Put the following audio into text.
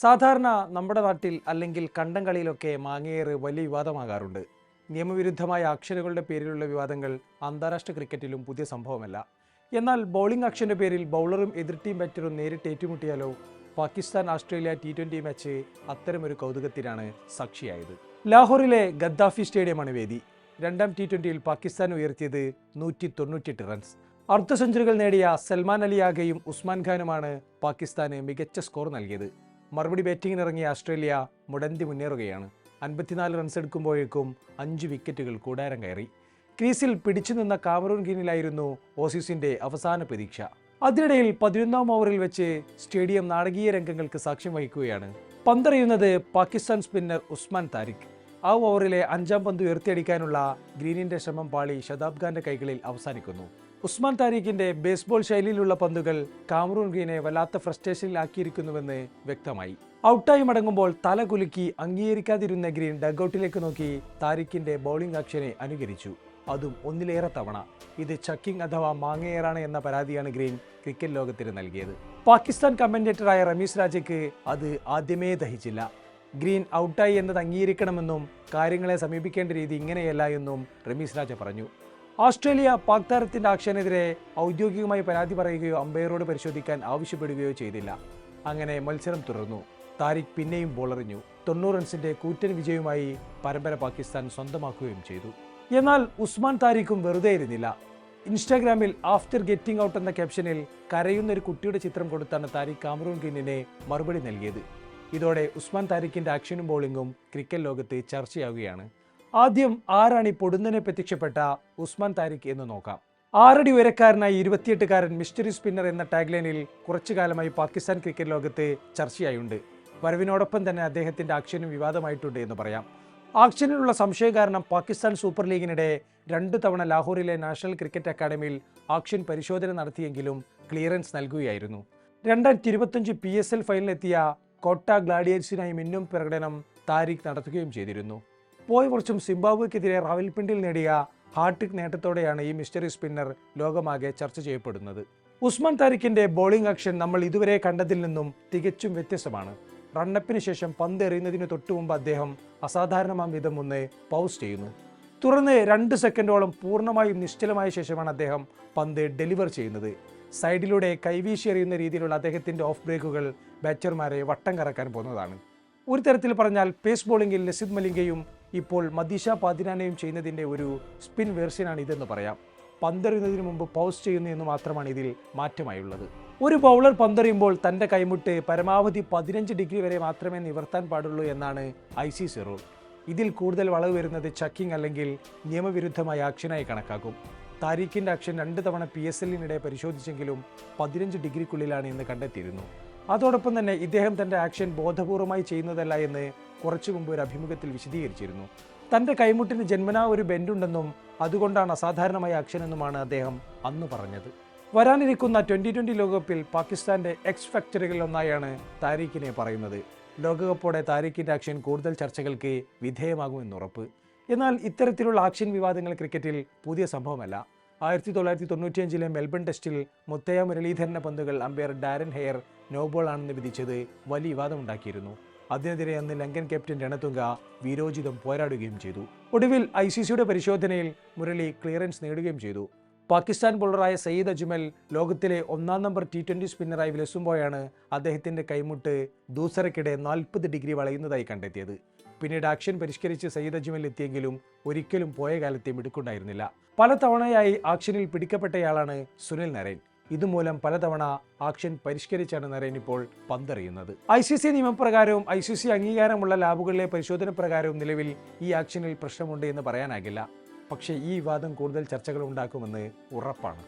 സാധാരണ നമ്മുടെ നാട്ടിൽ അല്ലെങ്കിൽ കണ്ടം കളിയിലൊക്കെ മാങ്ങയേറ് വലിയ വിവാദമാകാറുണ്ട്. നിയമവിരുദ്ധമായ ആക്ഷനുകളുടെ പേരിലുള്ള വിവാദങ്ങൾ അന്താരാഷ്ട്ര ക്രിക്കറ്റിലും പുതിയ സംഭവമല്ല. എന്നാൽ ബൗളിംഗ് ആക്ഷന്റെ പേരിൽ ബൗളറും എതിർ ടീം ബാറ്ററും നേരിട്ട് ഏറ്റുമുട്ടിയാലോ? പാകിസ്ഥാൻ ഓസ്ട്രേലിയ T20 മാച്ച് അത്തരമൊരു കൗതുകത്തിനാണ് സാക്ഷിയായത്. ലാഹോറിലെ ഗദ്ദാഫി സ്റ്റേഡിയമാണ് വേദി. രണ്ടാം T20യിൽ പാകിസ്ഥാൻ ഉയർത്തിയത് 198 റൺസ്. അർദ്ധ സെഞ്ചുറികൾ നേടിയ സൽമാൻ അലി ആഗയും ഉസ്മാൻ ഖാനുമാണ് പാകിസ്ഥാന് മികച്ച സ്കോർ നൽകിയത്. മറുപടി ബാറ്റിംഗിനിറങ്ങിയ ഓസ്ട്രേലിയ മുടന്തി മുന്നേറുകയാണ്. 54 റൺസ് എടുക്കുമ്പോഴേക്കും 5 വിക്കറ്റുകൾ കൂടാരം കയറി. ക്രീസിൽ പിടിച്ചു നിന്ന കാമറൂൺ ഗ്രീനിലായിരുന്നു ഓസീസിന്റെ അവസാന പ്രതീക്ഷ. അതിനിടയിൽ 11ാം ഓവറിൽ വെച്ച് സ്റ്റേഡിയം നാടകീയ രംഗങ്ങൾക്ക് സാക്ഷ്യം വഹിക്കുകയാണ്. പന്തെറിയുന്നത് പാകിസ്ഥാൻ സ്പിന്നർ ഉസ്മാൻ താരിഖ്. ആ ഓവറിലെ 5ാം പന്ത് ഉയർത്തിയടിക്കാനുള്ള ഗ്രീനിന്റെ ശ്രമം പാളി ശതാബ് ഖാന്റെ കൈകളിൽ അവസാനിക്കുന്നു. ഉസ്മാൻ താരിഖിന്റെ ബേസ്ബോൾ ശൈലിയിലുള്ള പന്തുകൾ കാമറൂൺ ഗ്രീനെ വല്ലാത്ത ഫ്രസ്ട്രേഷനിലാക്കിയിരിക്കുന്നുവെന്ന് വ്യക്തമായി. ഔട്ടായി മടങ്ങുമ്പോൾ തല കുലുക്കി അംഗീകരിക്കാതിരുന്ന ഗ്രീൻ ഡഗ്ഔട്ടിലേക്ക് നോക്കി താരിഖിന്റെ ബൗളിംഗ് ആക്ഷനെ അനുകരിച്ചു. അതും ഒന്നിലേറെ തവണ. ഇത് ചക്കിംഗ് അഥവാ മാങ്ങയേറാണ് എന്ന പരാതിയാണ് ഗ്രീൻ ക്രിക്കറ്റ് ലോകത്തിന് നൽകിയത്. പാകിസ്ഥാൻ കമന്റേറ്ററായ റമീസ് രാജയ്ക്ക് അത് ആദ്യമേ ദഹിച്ചില്ല. ഗ്രീൻ ഔട്ടായി എന്നത് അംഗീകരിക്കണമെന്നും കാര്യങ്ങളെ സമീപിക്കേണ്ട രീതി ഇങ്ങനെയല്ല എന്നും റമീസ് രാജ പറഞ്ഞു. ഓസ്ട്രേലിയ പാക് താരത്തിന്റെ ആക്ഷനെതിരെ ഔദ്യോഗികമായി പരാതി പറയുകയോ അമ്പയറോട് പരിശോധിക്കാൻ ആവശ്യപ്പെടുകയോ ചെയ്തില്ല. അങ്ങനെ മത്സരം തുടർന്നു. താരിഖ് പിന്നെയും ബോളെറിഞ്ഞു. 90 റൺസിന്റെ കൂറ്റൻ വിജയവുമായി പരമ്പര പാകിസ്ഥാൻ സ്വന്തമാക്കുകയും ചെയ്തു. എന്നാൽ ഉസ്മാൻ താരിഖും വെറുതെ ഇരുന്നില്ല. ഇൻസ്റ്റാഗ്രാമിൽ ആഫ്റ്റർ ഗെറ്റിംഗ് ഔട്ട് എന്ന ക്യാപ്ഷനിൽ കരയുന്ന ഒരു കുട്ടിയുടെ ചിത്രം കൊടുത്താണ് താരിഖ് കാമറൂൺ ഗ്രീനിനെ മറുപടി നൽകിയത്. ഇതോടെ ഉസ്മാൻ താരിഖിന്റെ ആക്ഷനും ബൗളിംഗും ക്രിക്കറ്റ് ലോകത്ത് ചർച്ചയാവുകയാണ്. ആദ്യം ആരാണ് ഈ പൊടുന്നനെ പ്രത്യക്ഷപ്പെട്ട ഉസ്മാൻ താരിഖ് എന്ന് നോക്കാം. 6 അടി ഉയരക്കാരനായി 28-കാരൻ മിസ്റ്ററി സ്പിന്നർ എന്ന ടാഗ്ലൈനിൽ കുറച്ചു കാലമായി പാകിസ്ഥാൻ ക്രിക്കറ്റ് ലോകത്ത് ചർച്ചയായുണ്ട്. വരവിനോടൊപ്പം തന്നെ അദ്ദേഹത്തിന്റെ ആക്ഷനും വിവാദമായിട്ടുണ്ട് എന്ന് പറയാം. ആക്ഷനിലുള്ള സംശയം കാരണം പാകിസ്ഥാൻ സൂപ്പർ ലീഗിനിടെ 2 തവണ ലാഹോറിലെ നാഷണൽ ക്രിക്കറ്റ് അക്കാദമിയിൽ ആക്ഷൻ പരിശോധന നടത്തിയെങ്കിലും ക്ലിയറൻസ് നൽകുകയായിരുന്നു. 2025 PSL ഫൈനലിലെത്തിയ കോട്ട ഗ്ലാഡിയേഴ്സിനായി മിന്നും പ്രകടനം താരിഖ് നടത്തുകയും ചെയ്തിരുന്നു. പോയ വർഷം സിംബാബ്വെക്കെതിരെ റാവൽപിണ്ടിയിൽ നേടിയ ഹാട്രിക് നേട്ടത്തോടെയാണ് ഈ മിസ്റ്ററി സ്പിന്നർ ലോകമാകെ ചർച്ച ചെയ്യപ്പെടുന്നത്. ഉസ്മാൻ താരിഖിന്റെ ബോളിംഗ് ആക്ഷൻ നമ്മൾ ഇതുവരെ കണ്ടതിൽ നിന്നും തികച്ചും വ്യത്യസ്തമാണ്. റണ്ണപ്പിന് ശേഷം പന്ത് എറിയുന്നതിന് തൊട്ടു മുമ്പ് അദ്ദേഹം അസാധാരണമാം വിധം ഒന്ന് പൗസ് ചെയ്യുന്നു. തുടർന്ന് 2 സെക്കൻഡോളം പൂർണ്ണമായും നിശ്ചലമായ ശേഷമാണ് അദ്ദേഹം പന്ത് ഡെലിവർ ചെയ്യുന്നത്. സൈഡിലൂടെ കൈവീശി എറിയുന്ന രീതിയിലുള്ള അദ്ദേഹത്തിന്റെ ഓഫ് ബ്രേക്കുകൾ ബാറ്റർമാരെ വട്ടം കറക്കാൻ പോകുന്നതാണ്. ഒരു തരത്തിൽ പറഞ്ഞാൽ പേസ് ബോളിംഗിൽ ലസിത് മലിംഗയും ഇപ്പോൾ മദീഷ പാതിരാനയും ചെയ്യുന്നതിൻ്റെ ഒരു സ്പിൻ വേർഷനാണ് ഇതെന്ന് പറയാം. പന്തെറിയുന്നതിന് മുമ്പ് പൗസ് ചെയ്യുന്നു എന്ന് മാത്രമാണ് ഇതിൽ മാറ്റമായുള്ളത്. ഒരു ബൗളർ പന്തെറിയുമ്പോൾ തൻ്റെ കൈമുട്ട് പരമാവധി 15 ഡിഗ്രി വരെ മാത്രമേ നിവർത്താൻ പാടുള്ളൂ എന്നാണ് ICC റൂൾ. ഇതിൽ കൂടുതൽ വളവ് വരുന്നത് ചക്കിംഗ് അല്ലെങ്കിൽ നിയമവിരുദ്ധമായ ആക്ഷനായി കണക്കാക്കും. താരിഖിന്റെ ആക്ഷൻ 2 തവണ PSL-നിടെ പരിശോധിച്ചെങ്കിലും 15 ഡിഗ്രിക്കുള്ളിലാണ് എന്ന് കണ്ടെത്തിയിരുന്നു. അതോടൊപ്പം തന്നെ ഇദ്ദേഹം തൻ്റെ ആക്ഷൻ ബോധപൂർവമായി ചെയ്യുന്നതല്ല എന്ന് കുറച്ചു മുമ്പ് ഒരു അഭിമുഖത്തിൽ വിശദീകരിച്ചിരുന്നു. തൻ്റെ കൈമുട്ടിന് ജന്മനാ ഒരു ബെൻഡുണ്ടെന്നും അതുകൊണ്ടാണ് അസാധാരണമായ ആക്ഷൻ എന്നുമാണ് അദ്ദേഹം അന്ന് പറഞ്ഞത്. വരാനിരിക്കുന്ന 2020 ലോകകപ്പിൽ പാകിസ്ഥാന്റെ എക്സ് ഫാക്ടറുകളിൽ ഒന്നായാണ് താരിഖിനെ പറയുന്നത്. ലോകകപ്പോടെ താരിഖിന്റെ ആക്ഷൻ കൂടുതൽ ചർച്ചകൾക്ക് വിധേയമാകുമെന്ന് ഉറപ്പ്. എന്നാൽ ഇത്തരത്തിലുള്ള ആക്ഷൻ വിവാദങ്ങൾ ക്രിക്കറ്റിൽ പുതിയ സംഭവമല്ല. 1995 മെൽബൺ ടെസ്റ്റിൽ മുത്തയ്യ മുരളീധരന്റെ പന്തുകൾ അമ്പയർ ഡാരൻ ഹെയർ നോബോൾ ആണെന്ന് വിധിച്ചത് വലിയ വിവാദമുണ്ടാക്കിയിരുന്നു. അതിനെതിരെ അന്ന് ലങ്കൻ ക്യാപ്റ്റൻ രണതുംഗ വീരോചിതം പോരാടുകയും ചെയ്തു. ഒടുവിൽ ICCയുടെ പരിശോധനയിൽ മുരളി ക്ലിയറൻസ് നേടുകയും ചെയ്തു. പാകിസ്ഥാൻ ബോളറായ സയ്യിദ് അജ്മൽ ലോകത്തിലെ 1ാം നമ്പർ T20 സ്പിന്നറായി വിലസുമ്പോഴാണ് അദ്ദേഹത്തിന്റെ കൈമുട്ട് ദൂസറയ്ക്കിടെ 40 ഡിഗ്രി വളയുന്നതായി കണ്ടെത്തിയത്. പിന്നീട് ആക്ഷൻ പരിഷ്കരിച്ച് സയ്യിദ് അജ്മൽ എത്തിയെങ്കിലും ഒരിക്കലും പോയ കാലത്തെ മിടുക്കുണ്ടായിരുന്നില്ല. പല തവണയായി ആക്ഷനിൽ പിടിക്കപ്പെട്ടയാളാണ് സുനിൽ നരൈൻ. ഇതുമൂലം പലതവണ ആക്ഷൻ പരിഷ്കരിച്ചാണ് നരൈൻ ഇപ്പോൾ പന്തെറിയുന്നത്. ICC നിയമപ്രകാരവും ICC അംഗീകാരമുള്ള ലാബുകളിലെ പരിശോധന പ്രകാരവും നിലവിൽ ഈ ആക്ഷനിൽ പ്രശ്നമുണ്ട് എന്ന് പറയാനാകില്ല. പക്ഷേ ഈ വിവാദം കൂടുതൽ ചർച്ചകൾ ഉണ്ടാക്കുമെന്ന് ഉറപ്പാണ്.